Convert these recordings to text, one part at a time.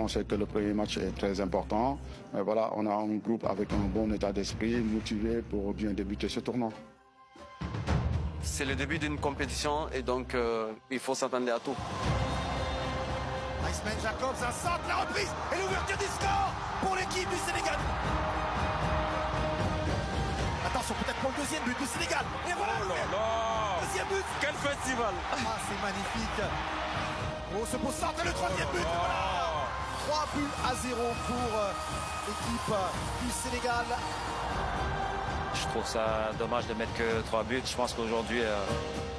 On sait que le premier match est très important. Mais voilà, on a un groupe avec un bon état d'esprit, motivé pour bien débuter ce tournoi. C'est le début d'une compétition et donc il faut s'attendre à tout. Iceman Jacobs, un centre, la reprise et l'ouverture du score pour l'équipe du Sénégal. Attention, peut-être pour le deuxième but du Sénégal. Et voilà le deuxième but. Quel festival! Ah, c'est magnifique. Oh, ce beau centre et le troisième but. Voilà. 3 buts à 0 pour l'équipe du Sénégal. Je trouve ça dommage de mettre que 3 buts. Je pense qu'aujourd'hui,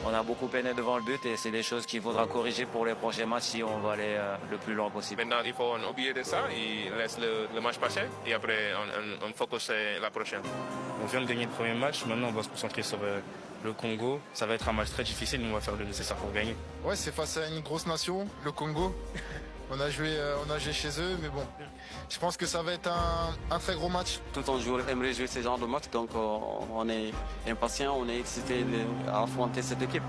on a beaucoup peiné devant le but et c'est des choses qu'il faudra corriger pour les prochains matchs si on va aller le plus loin possible. Maintenant, il faut oublier de ça et laisse le match passer et après on focus sur la prochaine. On vient de gagner le premier match, maintenant on va se concentrer sur le Congo. Ça va être un match très difficile, mais on va faire le nécessaire pour gagner. Ouais, c'est face à une grosse nation, le Congo. On a joué chez eux, mais bon, je pense que ça va être un très gros match. Tout un joueur aimerait jouer ce genre de match, donc on est impatient, on est excité à affronter cette équipe.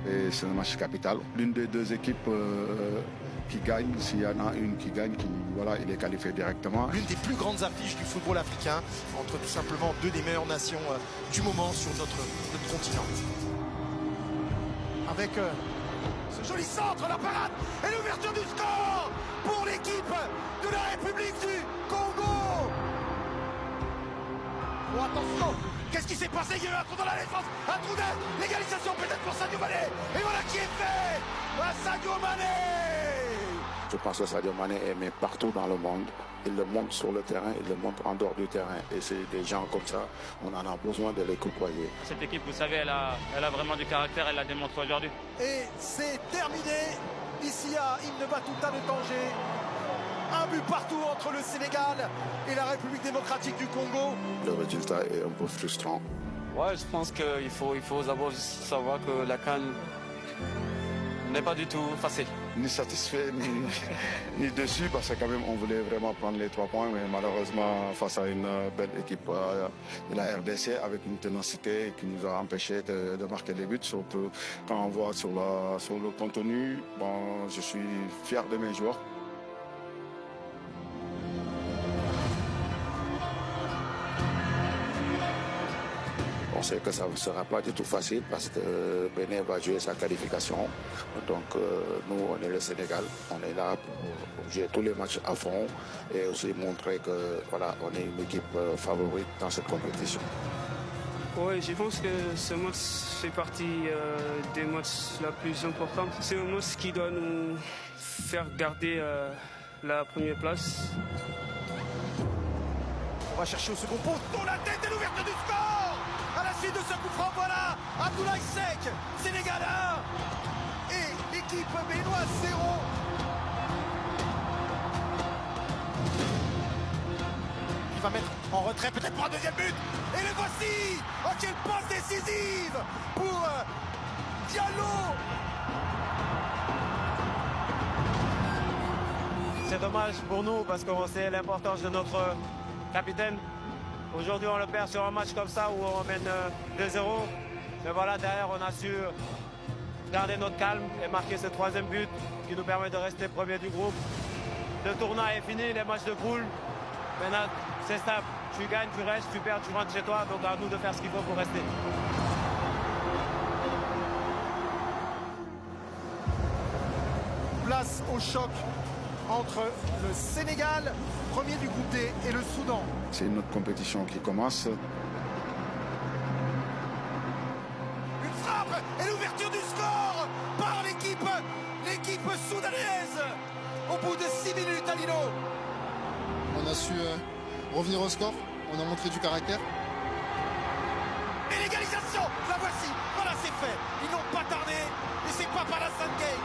Et c'est un match capital. L'une des deux équipes qui gagne, s'il y en a une qui gagne, voilà, il est qualifié directement. L'une des plus grandes affiches du football africain entre tout simplement deux des meilleures nations du moment sur notre continent. Avec ce joli centre, la parade et l'ouverture du score pour l'équipe de la République du Congo. Oh, attention, qu'est-ce qui s'est passé? Il y a eu un trou dans la défense, un trou d'air, l'égalisation peut-être pour Sadio Mané. Et voilà qui est fait, Sadio Mané. Je pense que Sadio Mané est aimé partout dans le monde. Il le montre sur le terrain, il le montre en dehors du terrain. Et c'est des gens comme ça, on en a besoin de les côtoyer. Cette équipe, vous savez, elle a vraiment du caractère, elle l'a démontré aujourd'hui. Et c'est terminé ici à Ibn Battuta de Tanger. Un but partout entre le Sénégal et la République démocratique du Congo. Le résultat est un peu frustrant. Ouais, je pense qu'il faut d'abord savoir que la CAN n'est pas du tout facile. Ni satisfait, ni déçu, parce que quand même on voulait vraiment prendre les 3 points, mais malheureusement face à une belle équipe de la RDC avec une ténacité qui nous a empêché de marquer des buts, surtout quand on voit sur le contenu. Bon, je suis fier de mes joueurs. On sait que ça ne sera pas du tout facile parce que Bénin va jouer sa qualification. Donc nous, on est le Sénégal. On est là pour jouer tous les matchs à fond et aussi montrer que voilà, on est une équipe favorite dans cette compétition. Oui, je pense que ce match fait partie des matchs les plus importants. C'est un match qui doit nous faire garder la première place. On va chercher au second poste pour la tête et l'ouverture du score. À la suite de ce coup franc, voilà, Abdoulaye Seck, Sénégal 1 et l'équipe béninoise 0. Il va mettre en retrait peut-être pour un deuxième but. Et le voici. Oh, quelle passe décisive pour Diallo. C'est dommage pour nous parce qu'on sait l'importance de notre capitaine. Aujourd'hui, on le perd sur un match comme ça où on mène 2-0. Mais voilà, derrière, on a su garder notre calme et marquer ce 3e but qui nous permet de rester premier du groupe. Le tournoi est fini, les matchs de poule. Maintenant, c'est stable. Tu gagnes, tu restes, tu perds, tu rentres chez toi. Donc à nous de faire ce qu'il faut pour rester. Place au choc entre le Sénégal, premier du groupe D, et le Soudan. C'est une autre compétition qui commence. Une frappe et l'ouverture du score par l'équipe soudanaise au bout de 6 minutes à Lino. On a su revenir au score, on a montré du caractère. Et l'égalisation, la voici, voilà c'est fait. Ils n'ont pas tardé et c'est Papa Alassane Gueye.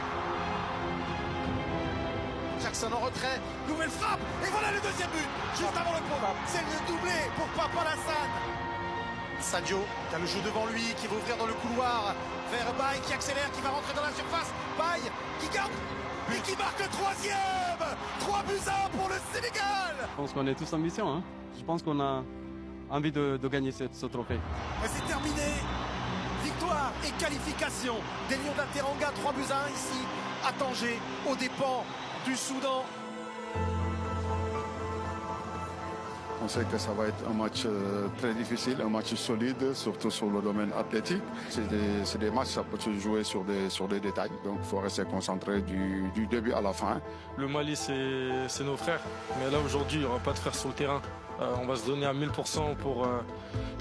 Jackson en retrait, nouvelle frappe, et voilà le deuxième but, juste avant le point. C'est le doublé pour Papa Alassane. Sadio, qui a le jeu devant lui, qui va ouvrir dans le couloir vers Baye, qui accélère, qui va rentrer dans la surface. Baye, qui garde, et qui marque le 3e. 3 buts à 1 pour le Sénégal. Je pense qu'on est tous en mission. Hein. Je pense qu'on a envie de gagner ce trophée. C'est terminé. Victoire et qualification des Lions d'Ateranga, 3 buts à 1 ici à Tanger, aux dépens du Soudan. On sait que ça va être un match très difficile, un match solide, surtout sur le domaine athlétique. C'est des matchs, ça peut se jouer sur des détails, donc il faut rester concentré du début à la fin. Le Mali, c'est nos frères, mais là aujourd'hui, il n'y aura pas de frères sur le terrain. On va se donner à 1000% pour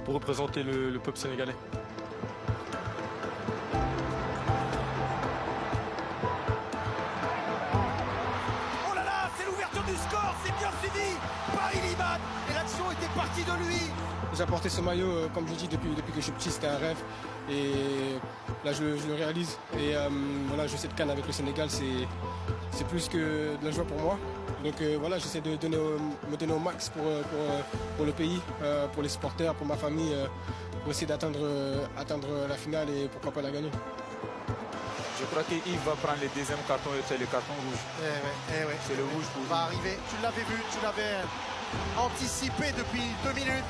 représenter le peuple sénégalais. Oh là là, c'est l'ouverture du score, c'est bien suivi par Iliman. Et l'action était partie de lui. J'ai apporté ce maillot, comme je dis, depuis que je suis petit, c'était un rêve. Et là, je le réalise. Et voilà, je sais de CAN avec le Sénégal, c'est plus que de la joie pour moi. Donc voilà, j'essaie de me donner au max pour le pays, pour les supporters, pour ma famille, pour essayer atteindre la finale et pourquoi pas la gagner. Je crois qu'Yves va prendre le deuxième carton et c'est le carton rouge. C'est le rouge pour va arriver. Tu l'avais vu, tu l'avais anticipé depuis 2 minutes.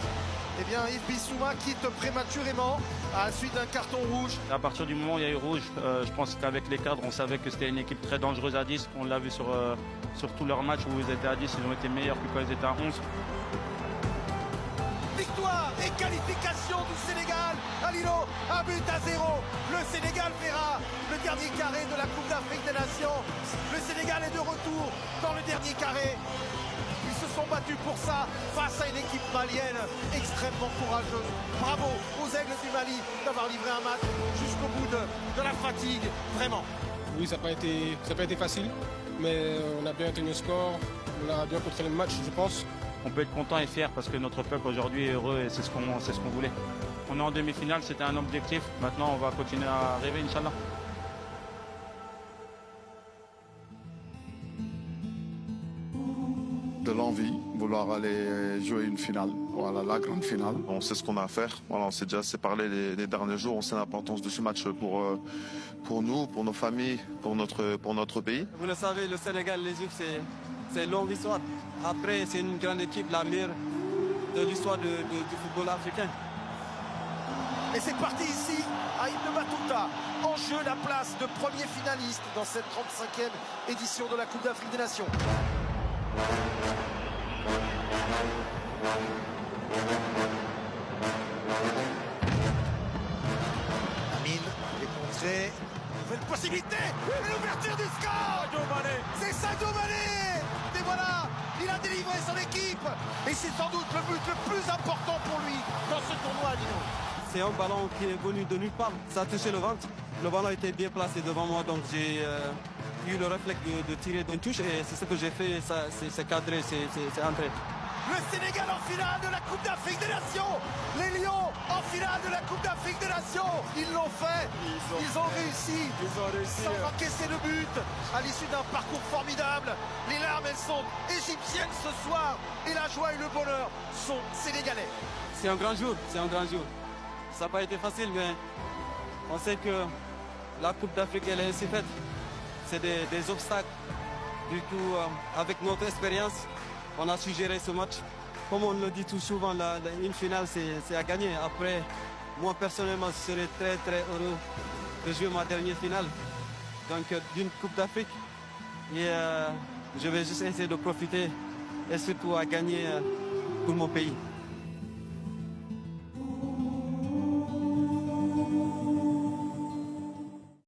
Eh bien, Yves Bissouma quitte prématurément à la suite d'un carton rouge. À partir du moment où il y a eu rouge, je pense qu'avec les cadres, on savait que c'était une équipe très dangereuse à 10. On l'a vu sur tous leurs matchs où ils étaient à 10, ils ont été meilleurs que quand ils étaient à 11. Victoire et qualification du Sénégal. Alilo, un but à 0. Le Sénégal verra le dernier carré de la Coupe d'Afrique des Nations. Le Sénégal est de retour dans le dernier carré. Ils se sont battus pour ça face à une équipe malienne extrêmement courageuse. Bravo aux Aigles du Mali d'avoir livré un match jusqu'au bout de la fatigue, vraiment. Oui, ça n'a pas été facile, mais on a bien tenu le score, on a bien contrôlé le match, je pense. On peut être content et fier parce que notre peuple aujourd'hui est heureux et c'est ce qu'on voulait. On est en demi-finale, c'était un objectif. Maintenant, on va continuer à rêver, Inch'Allah. De l'envie, vouloir aller jouer une finale, voilà, la grande finale. On sait ce qu'on a à faire. Voilà, on s'est déjà séparés les derniers jours. On sait l'importance de ce match pour nous, pour nos familles, pour notre pays. Vous le savez, le Sénégal, les Juifs, c'est une longue histoire. Après, c'est une grande équipe, la meilleure de l'histoire du football africain. Et c'est parti ici, à Ibn Battuta. En jeu, la place de premier finaliste dans cette 35e édition de la Coupe d'Afrique des Nations. Amine, les contrées. Nouvelle possibilité. Et l'ouverture du score. C'est Sadio Mané. Et voilà, il a délivré son équipe. Et c'est sans doute le but le plus important pour lui dans ce tournoi, Dino. C'est un ballon qui est venu de nulle part. Ça a touché le ventre. Le ballon était bien placé devant moi, donc j'ai eu le réflexe de tirer d'une touche et c'est ce que j'ai fait. C'est cadré, c'est entré. Le Sénégal en finale de la Coupe d'Afrique des Nations. Les Lions en finale de la Coupe d'Afrique des Nations. Ils l'ont fait. Ils ont réussi. Sans encaisser le but. À l'issue d'un parcours formidable. Les larmes, elles sont égyptiennes ce soir. Et la joie et le bonheur sont sénégalais. C'est un grand jour. C'est un grand jour. Ça n'a pas été facile, mais on sait que la Coupe d'Afrique, elle est ainsi faite. C'est des obstacles. Du coup, avec notre expérience, on a su gérer ce match. Comme on le dit tout souvent, une finale, c'est à gagner. Après, moi, personnellement, je serais très, très heureux de jouer ma dernière finale. Donc, d'une Coupe d'Afrique. Et je vais juste essayer de profiter et surtout à gagner pour mon pays.